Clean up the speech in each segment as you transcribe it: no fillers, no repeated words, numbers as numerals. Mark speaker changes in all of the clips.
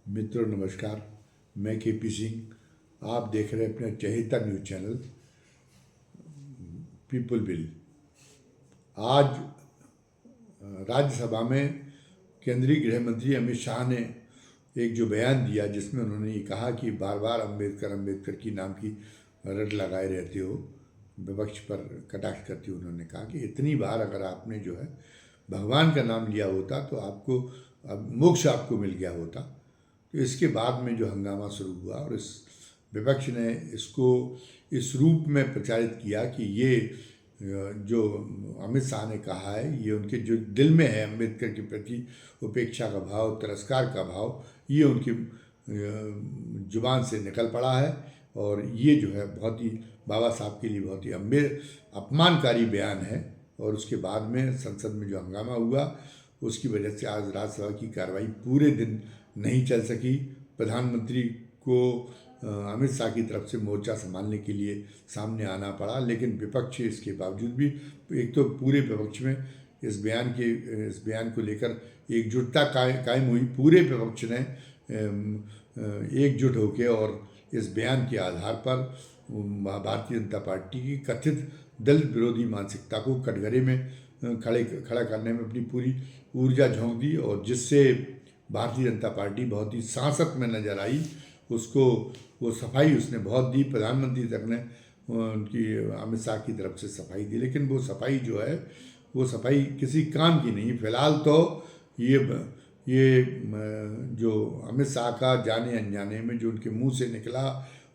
Speaker 1: मित्रों नमस्कार। मैं केपी सिंह। आप देख रहे हैं अपने चहेता न्यूज़ चैनल पीपल बिल। आज राज्यसभा में केंद्रीय गृह मंत्री अमित शाह ने एक जो बयान दिया जिसमें उन्होंने ये कहा कि बार बार अंबेडकर अंबेडकर की नाम की रट लगाए रहते हो, विपक्ष पर कटाक्ष करते हुए उन्होंने कहा कि इतनी बार अगर आपने जो है भगवान का नाम लिया होता तो आपको मोक्ष आपको मिल गया होता। तो इसके बाद में जो हंगामा शुरू हुआ और इस विपक्ष ने इसको इस रूप में प्रचारित किया कि ये जो अमित शाह ने कहा है ये उनके जो दिल में है अम्बेडकर के प्रति उपेक्षा का भाव, तिरस्कार का भाव, ये उनकी जुबान से निकल पड़ा है। और ये जो है बहुत ही बाबा साहब के लिए बहुत ही अपमानकारी बयान है। और उसके बाद में संसद में जो हंगामा हुआ उसकी वजह से आज राज्यसभा की कार्रवाई पूरे दिन नहीं चल सकी। प्रधानमंत्री को अमित शाह की तरफ से मोर्चा संभालने के लिए सामने आना पड़ा, लेकिन विपक्ष इसके बावजूद भी एक तो पूरे विपक्ष में इस बयान को लेकर एकजुटता कायम हुई। पूरे विपक्ष ने एकजुट होकर और इस बयान के आधार पर भारतीय जनता पार्टी की कथित दलित विरोधी मानसिकता को कटघरे में खड़ा करने में अपनी पूरी ऊर्जा झोंक दी और जिससे भारतीय जनता पार्टी बहुत ही सांसत में नजर आई। उसको वो सफाई उसने बहुत दी, प्रधानमंत्री तक ने उनकी अमित शाह की तरफ से सफाई दी, लेकिन वो सफाई जो है वो सफाई किसी काम की नहीं। फिलहाल तो ये जो अमित शाह का जाने अनजाने में जो उनके मुंह से निकला,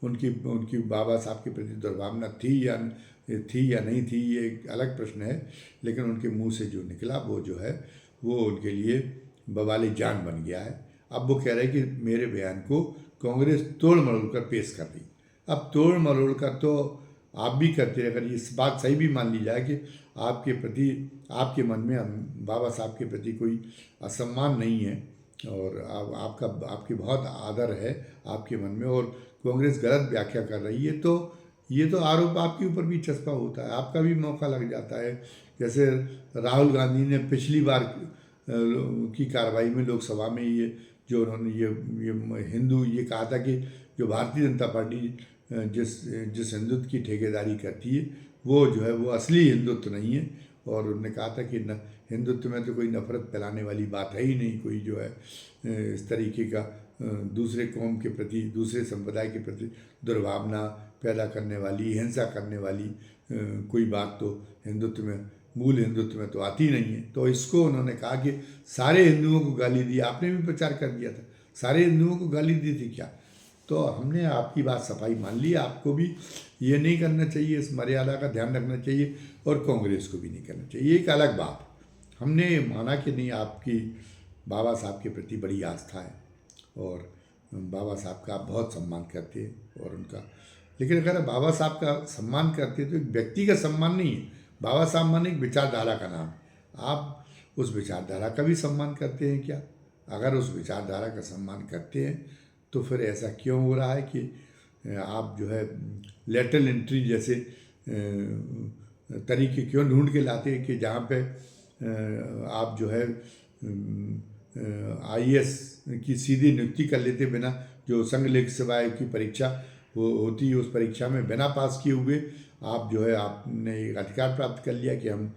Speaker 1: उनकी बाबा साहब के प्रति दुर्भावना थी या नहीं थी, ये एक अलग प्रश्न है, लेकिन उनके मुंह से जो निकला वो जो है वो उनके लिए बवाले जान बन गया है। अब वो कह रहे हैं कि मेरे बयान को कांग्रेस तोड़ मरोड़ कर पेश कर दी। अब तोड़ मरोड़ कर तो आप भी करते हैं, अगर ये बात सही भी मान ली जाए कि आपके प्रति आपके मन में बाबा साहब के प्रति कोई असम्मान नहीं है और आपके बहुत आदर है आपके मन में और कांग्रेस गलत व्याख्या कर रही है, तो ये तो आरोप आपके ऊपर भी चस्पा होता है, आपका भी मौका लग जाता है। जैसे राहुल गांधी ने पिछली बार की कार्रवाई में लोकसभा में ये जो उन्होंने ये हिंदू ये कहा था कि जो भारतीय जनता पार्टी जिस हिंदुत्व की ठेकेदारी करती है वो जो है वो असली हिंदुत्व नहीं है। और उन्होंने कहा था कि हिंदुत्व में तो कोई नफरत फैलाने वाली बात है ही नहीं, कोई जो है इस तरीके का दूसरे कौम के प्रति दूसरे संप्रदाय के प्रति दुर्भावना पैदा करने वाली, हिंसा करने वाली कोई बात तो हिंदुत्व में मूल हिंदुत्व में तो आती नहीं है। तो इसको उन्होंने कहा कि सारे हिंदुओं को गाली दी, आपने भी प्रचार कर दिया था, सारे हिंदुओं को गाली दी थी क्या? तो हमने आपकी बात सफाई मान ली, आपको भी ये नहीं करना चाहिए, इस मर्यादा का ध्यान रखना चाहिए और कांग्रेस को भी नहीं करना चाहिए। एक अलग बात, हमने माना कि नहीं आपकी बाबा साहब के प्रति बड़ी आस्था है और बाबा साहब का आप बहुत सम्मान करते हैं और उनका, लेकिन अगर बाबा साहब का सम्मान करते हैं तो एक व्यक्ति का सम्मान नहीं है। बाबा साहब माने एक विचारधारा का नाम, आप उस विचारधारा का भी सम्मान करते हैं क्या? अगर उस विचारधारा का सम्मान करते हैं तो फिर ऐसा क्यों हो रहा है कि आप जो है लेटरल एंट्री जैसे तरीके क्यों ढूंढ के लाते हैं कि जहाँ पे आप जो है आईएएस की सीधी नियुक्ति कर लेते बिना, जो संघ लोक सेवा आयोग की परीक्षा वो होती है उस परीक्षा में बिना पास किए हुए आप जो है आपने एक अधिकार प्राप्त कर लिया कि हम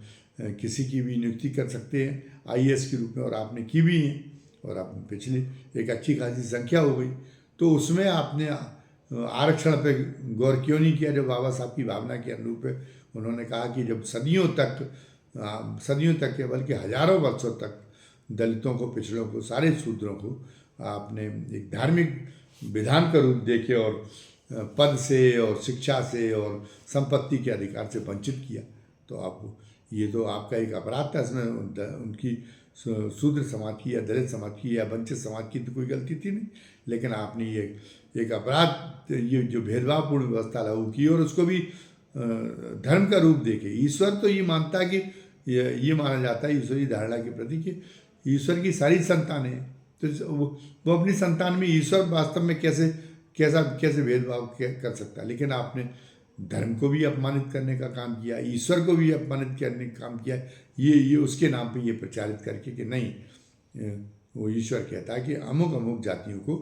Speaker 1: किसी की भी नियुक्ति कर सकते हैं आईएएस के रूप में, और आपने की भी है और आप पिछली एक अच्छी खासी संख्या हो गई। तो उसमें आपने आरक्षण पे गौर क्यों नहीं किया जो बाबा साहब की भावना के अनुरूप है? उन्होंने कहा कि जब सदियों तक के बल्कि हजारों वर्षों तक दलितों को, पिछड़ों को, सारे शूद्रों को आपने एक धार्मिक विधान का रूप देके और पद से और शिक्षा से और संपत्ति के अधिकार से वंचित किया, तो आप ये तो आपका एक अपराध था। इसमें उनकी शूद्र समाज की या दलित समाज की या वंचित समाज की तो कोई गलती थी नहीं, लेकिन आपने ये एक अपराध, ये जो भेदभावपूर्ण व्यवस्था लागू की और उसको भी धर्म का रूप देके। ईश्वर तो ये मानता है कि ये माना जाता है ईश्वरीय धारणा के प्रति कि ईश्वर की सारी संतानें हैं, तो वो अपनी संतान में ईश्वर वास्तव में कैसे भेदभाव कर सकता है? लेकिन आपने धर्म को भी अपमानित करने का काम किया, ईश्वर को भी अपमानित करने का काम किया, ये उसके नाम पे ये प्रचारित करके कि नहीं वो ईश्वर कहता है कि अमुक अमुक जातियों को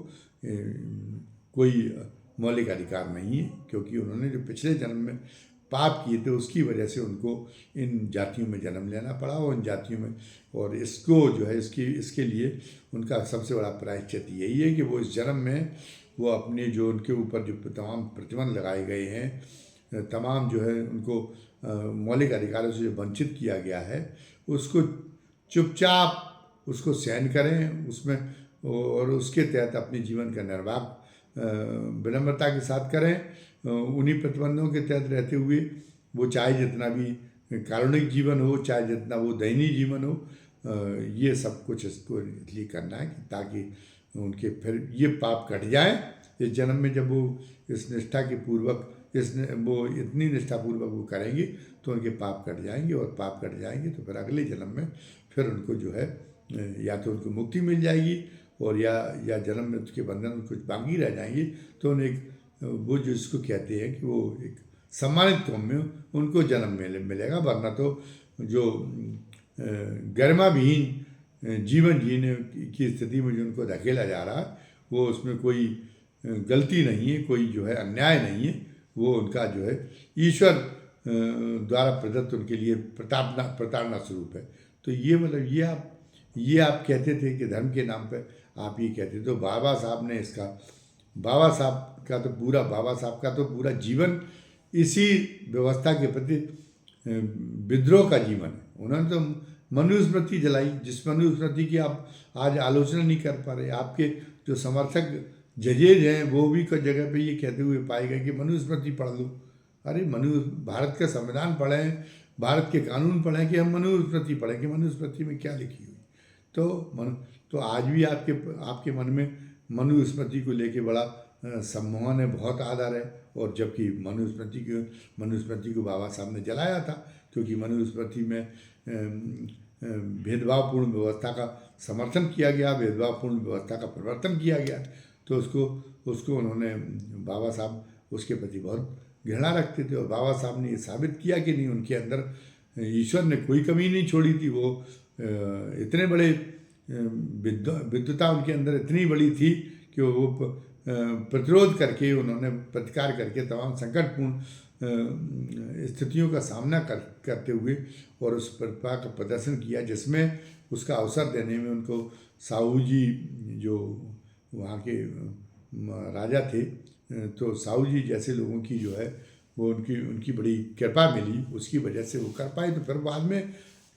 Speaker 1: कोई मौलिक अधिकार नहीं है, क्योंकि उन्होंने जो पिछले जन्म में पाप किए थे उसकी वजह से उनको इन जातियों में जन्म लेना पड़ा, और इन जातियों में, और इसको जो है इसके लिए उनका सबसे बड़ा प्रायश्चित यही है कि वो इस जन्म में वो अपने जो उनके ऊपर जो तमाम प्रतिबंध लगाए गए हैं, तमाम जो है उनको मौलिक अधिकारों से जो वंचित किया गया है, उसको चुपचाप उसको सहन करें उसमें, और उसके तहत अपने जीवन का निर्वाह विनम्रता के साथ करें। उन्हीं प्रतिबंधों के तहत रहते हुए वो चाहे जितना भी कारुणिक जीवन हो, चाहे जितना वो दयनीय जीवन हो, ये सब कुछ इसको इसलिए करना है कि ताकि उनके फिर ये पाप कट जाए इस जन्म में। जब वो इस निष्ठा के पूर्वक वो इतनी निष्ठापूर्वक वो करेंगे तो उनके पाप कट जाएंगे, और पाप कट जाएंगे तो फिर अगले जन्म में फिर उनको जो है या तो उनको मुक्ति मिल जाएगी, और या जन्म में उसके बंधन कुछ बाकी रह जाएंगे तो उन्हें वो जो इसको कहते हैं कि वो एक सम्मानित कौम में उनको जन्म मिलेगा। वरना तो जो गरिमा विहीन जीवन जीने की स्थिति में जो उनको धकेला जा रहा है, वो उसमें कोई गलती नहीं है, कोई जो है अन्याय नहीं है, वो उनका जो है ईश्वर द्वारा प्रदत्त उनके लिए प्रताड़ना स्वरूप है। तो ये मतलब ये आप कहते थे कि धर्म के नाम पे आप ये कहते, तो बाबा साहब ने इसका, बाबा साहब का तो पूरा जीवन इसी व्यवस्था के प्रति विद्रोह का जीवन है। उन्होंने तो मनुस्मृति जलाई, जिस मनुस्मृति की आप आज आलोचना नहीं कर पा रहे। आपके जो समर्थक जजेज हैं वो भी कुछ जगह पे ये कहते हुए पाए गए कि मनुस्मृति पढ़ लो। अरे भारत का संविधान पढ़ें, भारत के कानून पढ़ें कि हम मनुस्मृति पढ़ें कि मनुस्मृति में क्या लिखी हुई। तो आज भी आपके मन में मनुस्मृति को लेके बड़ा सम्मोहन है, बहुत आदर है, और जबकि मनुस्मृति को बाबा साहब ने जलाया था, क्योंकि मनुस्मृति में भेदभावपूर्ण व्यवस्था का समर्थन किया गया, भेदभावपूर्ण व्यवस्था का प्रवर्तन किया गया। तो उसको उन्होंने, बाबा साहब उसके प्रति बहुत घृणा रखते थे, और बाबा साहब ने ये साबित किया कि नहीं, उनके अंदर ईश्वर ने कोई कमी नहीं छोड़ी थी। वो इतने बड़े विद्वता उनके अंदर इतनी बड़ी थी कि वो प्रतिरोध करके, उन्होंने प्रतिकार करके तमाम संकटपूर्ण स्थितियों का सामना करते हुए और उस प्रतिभा का प्रदर्शन किया, जिसमें उसका अवसर देने में उनको साहू जी जो वहाँ के राजा थे, तो साहू जी जैसे लोगों की जो है वो उनकी बड़ी कृपा मिली, उसकी वजह से वो कर पाए। तो फिर बाद में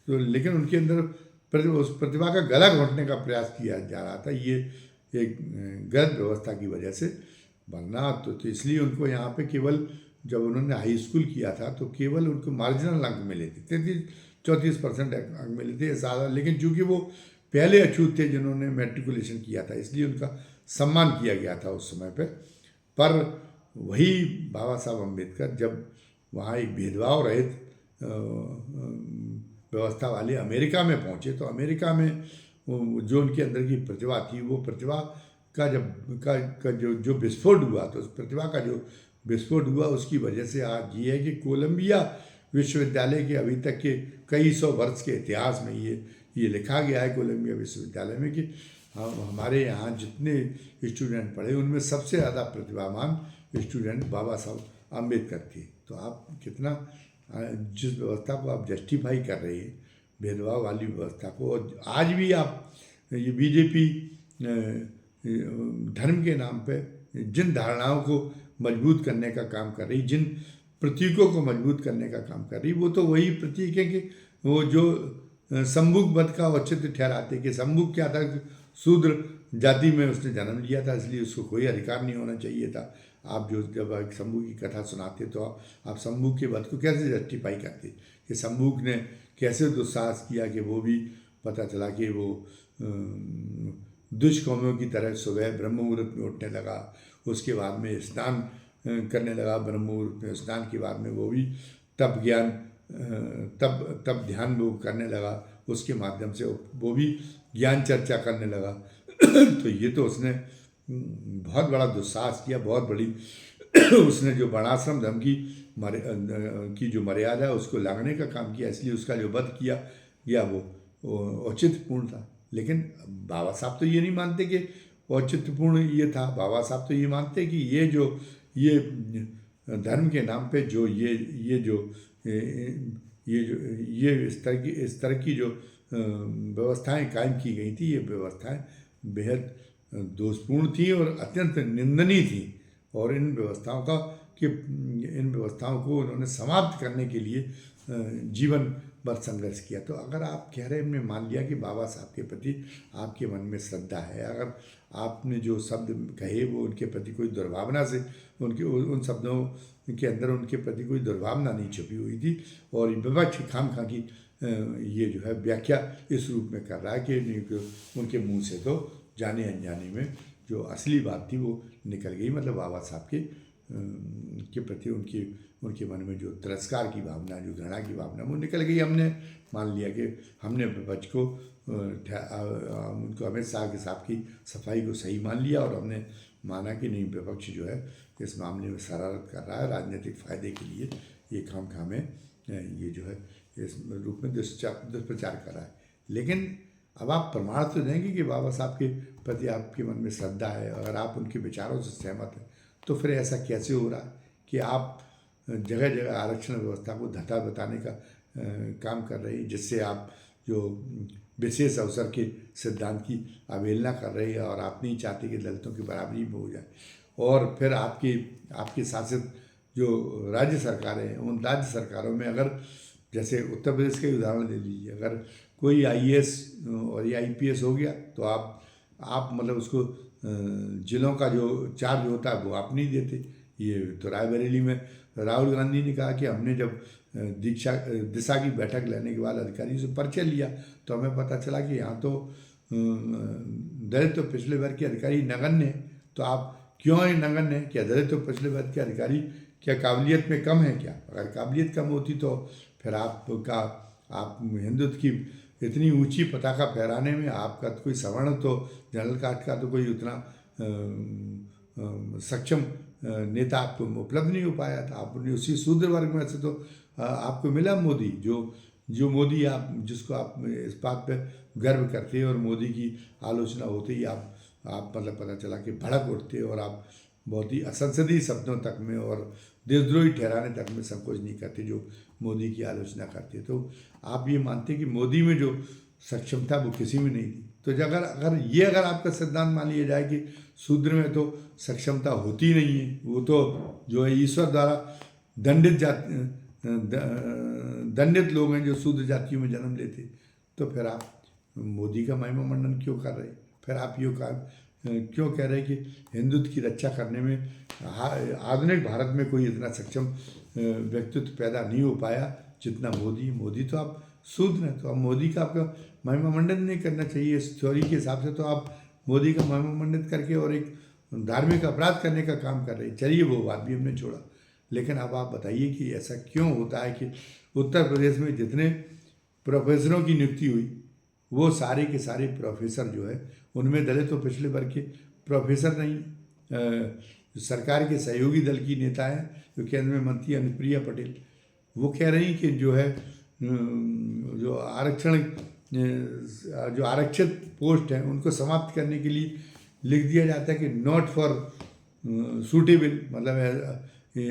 Speaker 1: तो लेकिन उनके अंदर उस प्रतिभा का गला घोंटने का प्रयास किया जा रहा था, ये एक गलत व्यवस्था की वजह से। वरना तो इसलिए उनको यहाँ पे केवल, जब उन्होंने हाई स्कूल किया था तो केवल उनको मार्जिनल अंक मिले थे, 34% अंक मिले थे ज़्यादा। लेकिन चूँकि वो पहले अछूत थे जिन्होंने मैट्रिकुलेशन किया था, इसलिए उनका सम्मान किया गया था उस समय पर वही बाबा साहब अम्बेडकर जब वहाँ एक भेदभाव रहित व्यवस्था वाले अमेरिका में पहुँचे, तो अमेरिका में जो उनके अंदर की प्रतिभा थी, वो प्रतिभा का जो विस्फोट हुआ, तो उस प्रतिभा का जो विस्फोट हुआ उसकी वजह से आज ये है कि कोलंबिया विश्वविद्यालय के अभी तक के कई सौ वर्ष के इतिहास में ये लिखा गया है कोलंबिया विश्वविद्यालय में कि हमारे यहाँ जितने स्टूडेंट पढ़े उनमें सबसे ज़्यादा प्रतिभावान स्टूडेंट बाबा साहब अम्बेडकर थे। तो आप कितना, जिस व्यवस्था को आप जस्टिफाई कर रहे हैं, भेदभाव वाली व्यवस्था को, और आज भी आप ये बीजेपी धर्म के नाम पे जिन धारणाओं को मजबूत करने का काम कर रही, जिन प्रतीकों को मजबूत करने का काम कर रही, वो तो वही प्रतीक है कि वो जो सम्मुख वध का औचित्य ठहराते कि सम्मुख क्या था, शूद्र जाति में उसने जन्म लिया था, इसलिए उसको कोई अधिकार नहीं होना चाहिए था। आप जब एक शंभू की कथा सुनाते तो आप शंभू के वध को कैसे जस्टिफाई करते कि शंभू ने कैसे दुस्साहस किया कि वो भी पता चला कि वो दुष्कर्मियों की तरह सुबह ब्रह्म मुहूर्त में उठने लगा, उसके बाद में स्नान करने लगा, ब्रह्म मुहूर्त में स्नान के बाद में वो भी तप ज्ञान तब ध्यान वो करने लगा, उसके माध्यम से वो भी ज्ञान चर्चा करने लगा। तो ये तो उसने बहुत बड़ा दुस्साहस किया, बहुत बड़ी उसने जो वर्णाश्रम धर्म की जो मर्यादा है उसको लांघने का काम किया, इसलिए उसका जो वध किया गया वो औचित्यपूर्ण था। लेकिन बाबा साहब तो ये नहीं मानते कि औचित्यपूर्ण ये था। बाबा साहब तो ये मानते कि ये धर्म के नाम पे जो ये जो ये जो ये इस तरह की जो व्यवस्थाएं कायम की गई थी, ये व्यवस्थाएं बेहद दोषपूर्ण थी और अत्यंत निंदनीय थी। और इन व्यवस्थाओं को उन्होंने समाप्त करने के लिए जीवन भर संघर्ष किया। तो अगर आप कह रहे हैं, हमने मान लिया कि बाबा साहब के प्रति आपके मन में श्रद्धा है, अगर आपने जो शब्द कहे वो उनके प्रति कोई दुर्भावना से, उन शब्दों के अंदर उनके प्रति कोई दुर्भावना नहीं छुपी हुई थी, और विपक्ष खामखा की ये जो है व्याख्या इस रूप में कर रहा है कि उनके मुंह से तो जाने अनजाने में जो असली बात थी वो निकल गई। मतलब बाबा साहब के प्रति उनके मन में जो तिरस्कार की भावना, जो घृणा की भावना, वो निकल गई। हमने मान लिया कि हमने विपक्ष को उनको अमित शाह के साहब की सफाई को सही मान लिया, और हमने माना कि नहीं, विपक्ष जो है इस मामले में शरारत कर रहा है, राजनीतिक फ़ायदे के लिए ये खामखा में ये जो है इस रूप में दुष्प्रचार कर रहा है। लेकिन अब आप प्रमाण तो देंगे कि बाबा साहब के प्रति आपके मन में श्रद्धा है, अगर आप उनके विचारों से सहमत हैं, तो फिर ऐसा कैसे हो रहा है कि आप जगह जगह आरक्षण व्यवस्था को धता बताने का काम कर रहे हैं, जिससे आप जो विशेष अवसर के सिद्धांत की अवहेलना कर रहे हैं, और आप नहीं चाहते कि दलितों की बराबरी में हो जाए। और फिर आपके शासित जो राज्य सरकारें हैं, उन राज्य सरकारों में अगर, जैसे उत्तर प्रदेश का ही उदाहरण ले लीजिए, अगर कोई IAS और या IPS हो गया, तो आप मतलब उसको जिलों का जो चार्ज होता है वो आप नहीं देते। ये तो रायबरेली में राहुल गांधी ने कहा कि हमने जब दिशा की बैठक लेने के बाद अधिकारियों से परिचय लिया, तो हमें पता चला कि यहाँ तो दलित तो पिछले वर्ग के अधिकारी नगण्य हैं। तो आप क्यों है नगण्य है? क्या दलित तो पिछले वर्ग के अधिकारी क्या काबिलियत में कम है क्या? अगर काबिलियत कम होती तो फिर आप हिंदुत्व की इतनी ऊंची पताका फहराने में आपका कोई सवर्ण तो, जनरल कास्ट का तो कोई उतना सक्षम नेता आपको उपलब्ध नहीं हो पाया था। आपने उसी शूद्र वर्ग में से तो आपको मिला मोदी, जो मोदी जिसको आप इस बात पे गर्व करते हैं, और मोदी की आलोचना होते ही आप मतलब पता चला कि भड़क उठते, और आप बहुत ही असंसदीय शब्दों तक में और देशद्रोही ठहराने तक में संकोच नहीं करते जो मोदी की आलोचना करते। तो आप ये मानते कि मोदी में जो सक्षमता वो किसी में नहीं थी। तो अगर आपका सिद्धांत मान लिया जाए कि शूद्र में तो सक्षमता होती नहीं है, वो तो जो है ईश्वर द्वारा दंडित लोग हैं जो शूद्र जातियों में जन्म लेते, तो फिर आप मोदी का महिमा मंडन क्यों कर रहे हैं? फिर आप क्यों कह रहे हैं कि हिंदुत्व की रक्षा करने में आधुनिक भारत में कोई इतना सक्षम व्यक्तित्व पैदा नहीं हो पाया जितना मोदी तो आप शूद्र हैं, तो अब मोदी का आपका महिमा मंडन नहीं करना चाहिए। इस थ्योरी के हिसाब से तो आप मोदी का महिमा मंडित करके और एक धार्मिक अपराध करने का काम कर रहे हैं। चलिए, वो बात भी हमने छोड़ा, लेकिन अब आप बताइए कि ऐसा क्यों होता है कि उत्तर प्रदेश में जितने प्रोफेसरों की नियुक्ति हुई, वो सारे के सारे प्रोफेसर जो है उनमें दलित और पिछले वर्ग के प्रोफेसर नहीं। सरकार के सहयोगी दल की नेता हैं जो केंद्र में मंत्री अनुप्रिया पटेल, वो कह रही कि जो है जो आरक्षित पोस्ट हैं उनको समाप्त करने के लिए लिख दिया जाता है कि नॉट फॉर सूटेबल, मतलब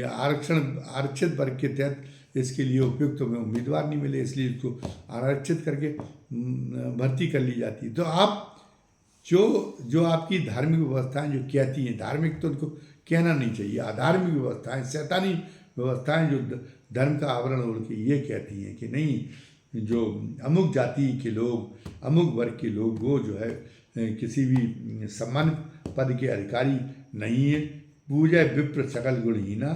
Speaker 1: आरक्षित वर्ग के तहत इसके लिए उपयुक्त तो उम्मीदवार नहीं मिले, इसलिए इसको आरक्षित करके भर्ती कर ली जाती है। तो आप जो आपकी धार्मिक व्यवस्थाएं जो कहती हैं, धार्मिक तो उनको कहना नहीं चाहिए, अधार्मिक व्यवस्थाएं, शैतानी व्यवस्थाएं जो धर्म का आवरण ओढ़ के ये कहती हैं कि नहीं, जो अमुक जाति के लोग, अमुक वर्ग के लोग, वो जो है किसी भी सम्मानित पद के अधिकारी नहीं है। पूजा विप्र सकल गुणहीना,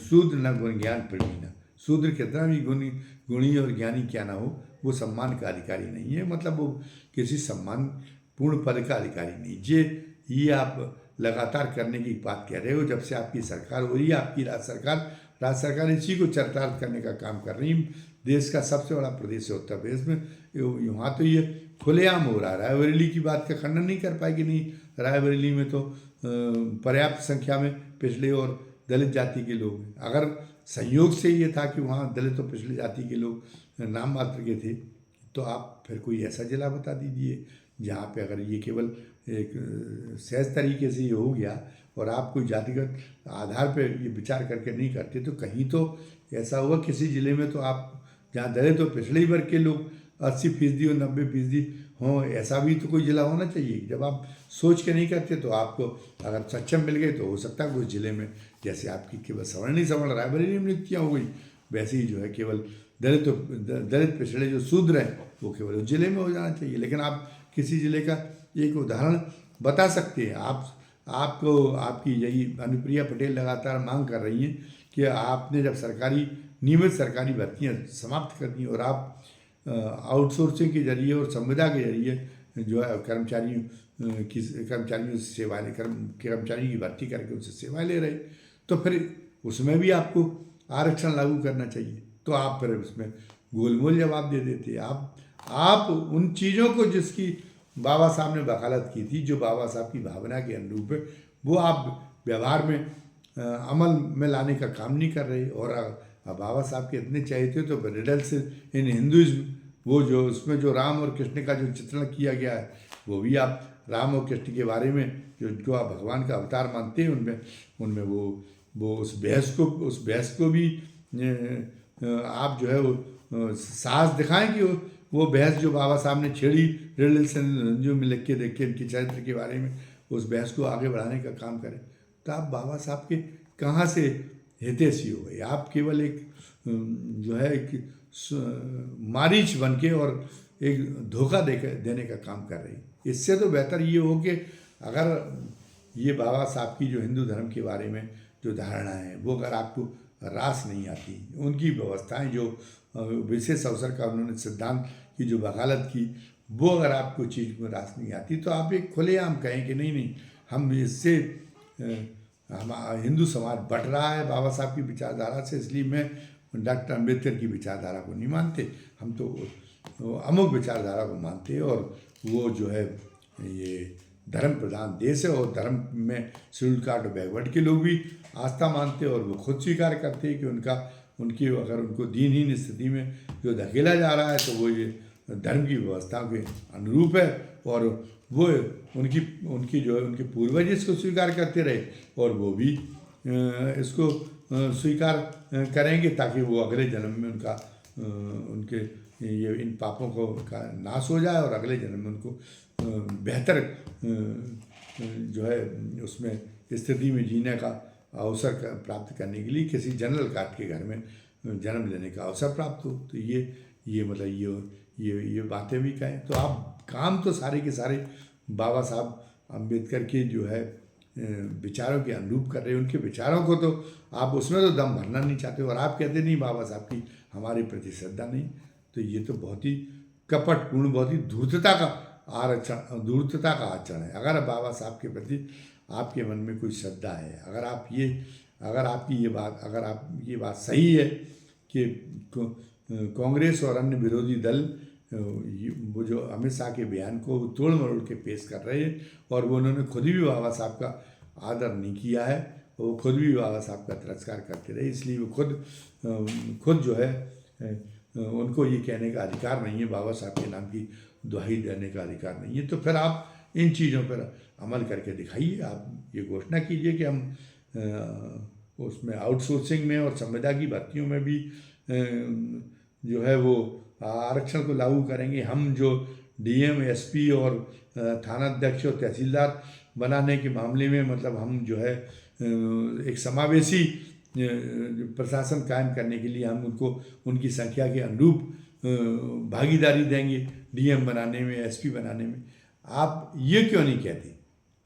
Speaker 1: शूद्र न गुण ज्ञान प्रवीणा। शूद्र कितना भी गुणी और ज्ञानी क्या ना हो, वो सम्मान का अधिकारी नहीं है, मतलब वो किसी सम्मानपूर्ण पद का अधिकारी नहीं। ये आप लगातार करने की बात कह रहे हो। जब से आपकी सरकार हो रही है, आपकी राज्य सरकार इसी को चरितार्थ करने का काम कर रही है। देश का सबसे बड़ा प्रदेश है उत्तर प्रदेश में, वहाँ तो ये खुलेआम हो रहा है। रायबरेली की बात का खंडन नहीं कर पाएगी, नहीं, रायबरेली में तो पर्याप्त संख्या में पिछड़े और दलित जाति के लोग हैं। अगर संयोग से ये था कि वहाँ दलित और पिछड़ी जाति के लोग नाम मात्र के थे, तो आप फिर कोई ऐसा जिला बता दीजिए जहाँ पे अगर ये केवल एक सहज तरीके से ये हो गया और आप कोई जातिगत आधार पे ये विचार करके नहीं करते, तो कहीं तो ऐसा हुआ किसी ज़िले में, तो आप जहाँ दलित और पिछड़े वर्ग के लोग 80% और 90% हों, ऐसा भी तो कोई ज़िला होना चाहिए। जब आप सोच के नहीं करते तो आपको अगर सक्षम मिल गए तो हो सकता है उस ज़िले में, जैसे आपकी केवल सवर्ण ही सवर्ण रायबरेली में नियुक्तियाँ हो गई, वैसे ही जो है केवल दलित पिछड़े जो शूद्र हैं वो केवल उस ज़िले में हो जाना चाहिए। लेकिन आप किसी ज़िले का एक उदाहरण बता सकते हैं। आपको आपकी यही अनुप्रिया पटेल लगातार मांग कर रही हैं कि आपने जब नियमित सरकारी भर्तियाँ समाप्त कर दी और आप आउटसोर्सिंग के जरिए और संविदा के जरिए जो है कर्मचारियों से सेवाएं कर्मचारियों की भर्ती करके उनसे सेवाएं ले रहे, तो फिर उसमें भी आपको आरक्षण लागू करना चाहिए। तो आप फिर उसमें गोलमोल जवाब दे देते। आप उन चीज़ों को जिसकी बाबा साहब ने वकालत की थी, जो बाबा साहब की भावना के अनुरूप है, वो आप व्यवहार में अमल में लाने का काम नहीं कर रहे। और बाबा साहब के इतने चाहते तो रिडल्स इन हिंदुइज्म, वो जो उसमें जो राम और कृष्ण का जो चित्रण किया गया है, वो भी आप राम और कृष्ण के बारे में जो आप भगवान का अवतार मानते हैं, उनमें वो उस बहस को भी आप जो है वो साहस दिखाएं कि वो बहस जो बाबा साहब ने छेड़ी रिडल्स जो में लिख के देख के इनके चरित्र के बारे में, उस बहस को आगे बढ़ाने का काम करें। तो आप बाबा साहब के कहाँ से हितैषी हो गए? आप केवल एक जो है एक मारीच बन के और एक धोखा देने का काम कर रही है। इससे तो बेहतर ये हो कि अगर ये बाबा साहब की जो हिंदू धर्म के बारे में जो धारणा है, वो अगर आपको रास नहीं आती, उनकी व्यवस्थाएं जो विशेष अवसर का उन्होंने सिद्धांत की जो वकालत की, वो अगर आपको चीज़ में रास नहीं आती, तो आप एक खुलेआम कहें कि नहीं हम इससे हम हिंदू समाज बट रहा है बाबा साहब की विचारधारा से, इसलिए मैं डॉक्टर अम्बेडकर की विचारधारा को नहीं मानते, हम तो अमुक विचारधारा को मानते हैं। और वो जो है ये धर्म प्रधान देश है और धर्म में शेड्यूल कास्ट और बैकवर्ड के लोग भी आस्था मानते हैं और वो खुद स्वीकार करते हैं कि अगर उनको दीनहीन स्थिति में जो धकेला जा रहा है, तो वो ये धर्म की व्यवस्थाओं के अनुरूप है और वो उनकी जो है उनके पूर्वज इसको स्वीकार करते रहे और वो भी इसको स्वीकार करेंगे, ताकि वो अगले जन्म में उनके ये इन पापों का नाश हो जाए और अगले जन्म में उनको बेहतर जो है उसमें स्थिति में जीने का अवसर प्राप्त करने के लिए किसी जनरल कास्ट के घर में जन्म लेने का अवसर प्राप्त हो। तो ये मतलब ये बातें भी कहें तो आप काम तो सारे के सारे बाबा साहब अम्बेडकर के जो है विचारों के अनुरूप कर रहे हैं। उनके विचारों को तो आप उसमें तो दम भरना नहीं चाहते और आप कहते नहीं बाबा साहब की हमारे प्रति श्रद्धा नहीं। तो ये तो बहुत ही कपटपूर्ण, बहुत ही धूर्तता का आचरण है। अगर बाबा साहब के प्रति आपके मन में कोई श्रद्धा है, अगर आपकी ये बात सही है कि कांग्रेस और अन्य विरोधी दल वो जो अमित शाह के बयान को तोड़ मरोड़ के पेश कर रहे हैं और वो उन्होंने खुद भी बाबा साहब का आदर नहीं किया है, वो खुद भी बाबा साहब का तिरस्कार करते रहे, इसलिए वो खुद जो है उनको ये कहने का अधिकार नहीं है, बाबा साहब के नाम की दुहाई देने का अधिकार नहीं है। तो फिर आप इन चीज़ों पर अमल करके दिखाइए। आप ये घोषणा कीजिए कि हम उसमें आउटसोर्सिंग में और संविदा की भर्तियों में भी जो है वो आरक्षण को लागू करेंगे। हम जो डीएम, एसपी और थाना अध्यक्ष और तहसीलदार बनाने के मामले में मतलब हम जो है एक समावेशी प्रशासन कायम करने के लिए हम उनको उनकी संख्या के अनुरूप भागीदारी देंगे डीएम बनाने में, एसपी बनाने में। आप ये क्यों नहीं कहते?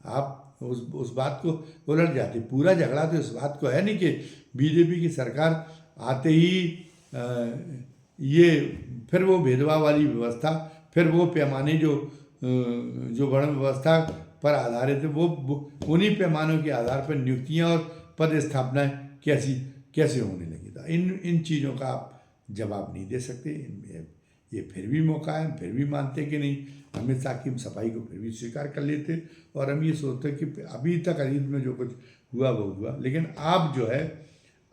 Speaker 1: आप उस बात को उलट जाते। पूरा झगड़ा तो इस बात को है नहीं कि बीजेपी की सरकार आते ही ये फिर वो भेदभाव वाली व्यवस्था, फिर वो पैमाने जो वर्ण व्यवस्था पर आधारित है, वो उन्हीं पैमानों के आधार पर नियुक्तियां और पद स्थापनाएं कैसे होने लगी। था इन चीज़ों का आप जवाब नहीं दे सकते। ये फिर भी मौका है, फिर भी मानते कि नहीं, अमित शाह की सफाई को फिर भी स्वीकार कर लेते और हम ये सोचते कि अभी तक अतीत में जो कुछ हुआ वो हुआ। लेकिन आप जो है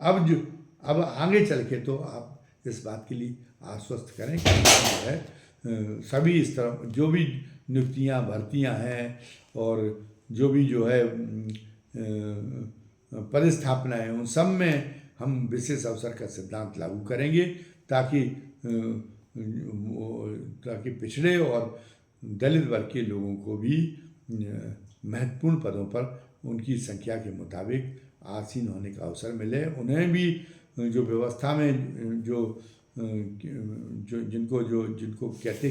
Speaker 1: अब आगे चल के तो आप इस बात के लिए आश्वस्त करें कि जो है सभी इस तरह जो भी नियुक्तियां भर्तियां हैं और जो भी जो है पदस्थापना है, उन सब में हम विशेष अवसर का सिद्धांत लागू करेंगे ताकि ताकि पिछड़े और दलित वर्ग के लोगों को भी महत्वपूर्ण पदों पर उनकी संख्या के मुताबिक आसीन होने का अवसर मिले। उन्हें भी जो व्यवस्था में जो जिनको कहते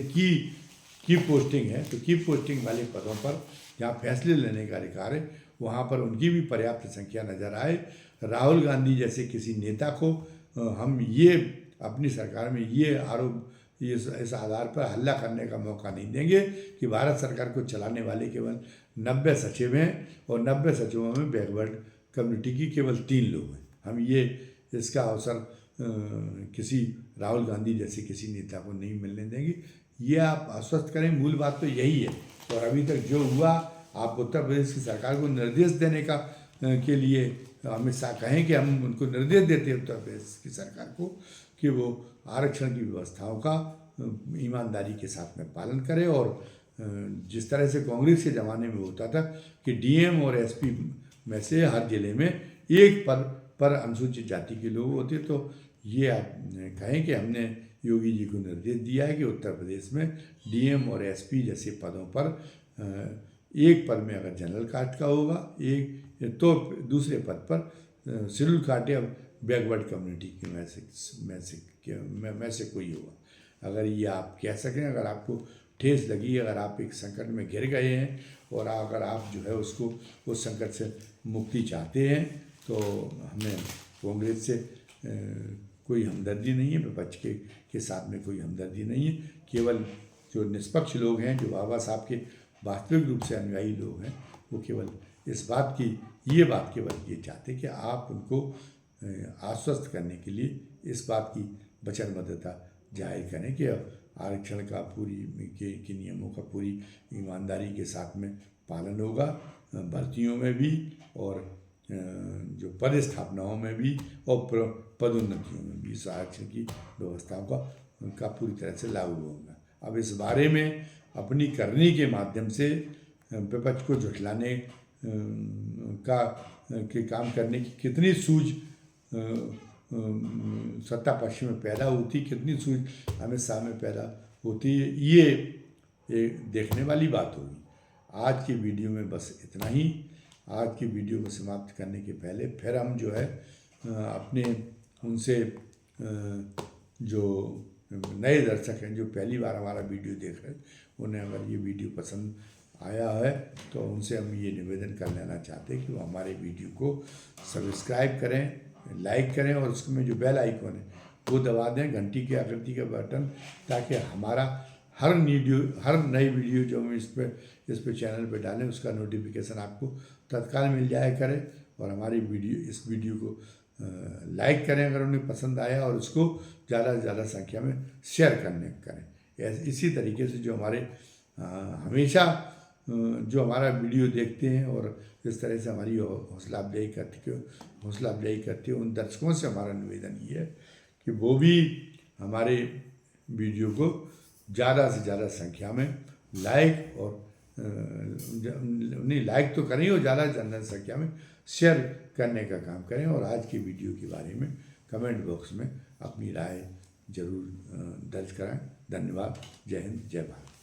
Speaker 1: की पोस्टिंग है, तो की पोस्टिंग वाले पदों पर जहाँ फैसले लेने का अधिकार है, वहाँ पर उनकी भी पर्याप्त संख्या नजर आए। राहुल गांधी जैसे किसी नेता को हम ये अपनी सरकार में ये आरोप इस आधार पर हल्ला करने का मौका नहीं देंगे कि भारत सरकार को चलाने वाले केवल 90 सचिव हैं और 90 सचिवों में बैकवर्ड कम्युनिटी की केवल 3 लोग हैं। हम ये इसका अवसर किसी राहुल गांधी जैसे किसी नेता को नहीं मिलने देंगे। ये आप आश्वस्त करें, मूल बात तो यही है। और अभी तक जो हुआ, आप उत्तर प्रदेश की सरकार को निर्देश देने का के लिए अमित शाह कहें कि हम उनको निर्देश देते हैं उत्तर प्रदेश की सरकार को कि वो आरक्षण की व्यवस्थाओं का ईमानदारी के साथ में पालन करे। और जिस तरह से कांग्रेस के ज़माने में होता था कि डीएम और एसपी में से हर जिले में एक पद पर अनुसूचित जाति के लोग होते, तो ये आप कहें कि हमने योगी जी को निर्देश दिया है कि उत्तर प्रदेश में डीएम और एसपी जैसे पदों पर एक पद में अगर जनरल कास्ट का होगा, एक तो दूसरे पद पर शेड्यूल कास्ट या बैकवर्ड कम्युनिटी के में से कोई होगा। अगर ये आप कह सकें, अगर आपको ठेस लगी, अगर आप एक संकट में घिर गए हैं और अगर आप जो है उसको उस संकट से मुक्ति चाहते हैं, तो हमें कांग्रेस से कोई हमदर्दी नहीं है, विपक्ष के साथ में कोई हमदर्दी नहीं है। केवल जो निष्पक्ष लोग हैं, जो बाबा साहब के वास्तविक रूप से अनुयायी लोग हैं, वो केवल इस बात की केवल ये चाहते कि आप उनको आश्वस्त करने के लिए इस बात की वचनबद्धता जाहिर करें कि आरक्षण का के नियमों का पूरी ईमानदारी के साथ में पालन होगा, भर्तियों में भी और जो पद स्थापनाओं में भी और पदोन्नतियों में भी इस आरक्षण की व्यवस्थाओं का पूरी तरह से लागू होगा। अब इस बारे में अपनी करनी के माध्यम से विपक्ष को झुठलाने के काम करने की कितनी सूझ सत्ता पक्ष में पैदा होती, कितनी सूझ अमित शाह में पैदा होती है, ये देखने वाली बात होगी। आज की वीडियो में बस इतना ही। आज की वीडियो को समाप्त करने के पहले फिर हम जो है अपने उनसे जो नए दर्शक हैं, जो पहली बार हमारा वीडियो देख रहे हैं, उन्हें अगर ये वीडियो पसंद आया है तो उनसे हम ये निवेदन कर लेना चाहते हैं कि वो हमारे वीडियो को सब्सक्राइब करें, लाइक करें और उसमें जो बेल आइकन है वो दबा दें, घंटी की आकृति का बटन, ताकि हमारा हर नई वीडियो जो हम इस पे चैनल पे डालें उसका नोटिफिकेशन आपको तत्काल मिल जाया करे। और हमारी इस वीडियो को लाइक करें अगर उन्हें पसंद आया, और उसको ज़्यादा से ज़्यादा संख्या में शेयर करें। इसी तरीके से जो हमारे हमेशा जो हमारा वीडियो देखते हैं और इस तरह से हमारी हौसला अफजाई करती है, उन दर्शकों से हमारा निवेदन ये है कि वो भी हमारे वीडियो को ज़्यादा से ज़्यादा संख्या में लाइक और नहीं लाइक तो करें और ज़्यादा से ज़्यादा संख्या में शेयर करने का काम करें। और आज की वीडियो के बारे में कमेंट बॉक्स में अपनी राय जरूर दर्ज कराएं। धन्यवाद। जय हिंद, जय भारत।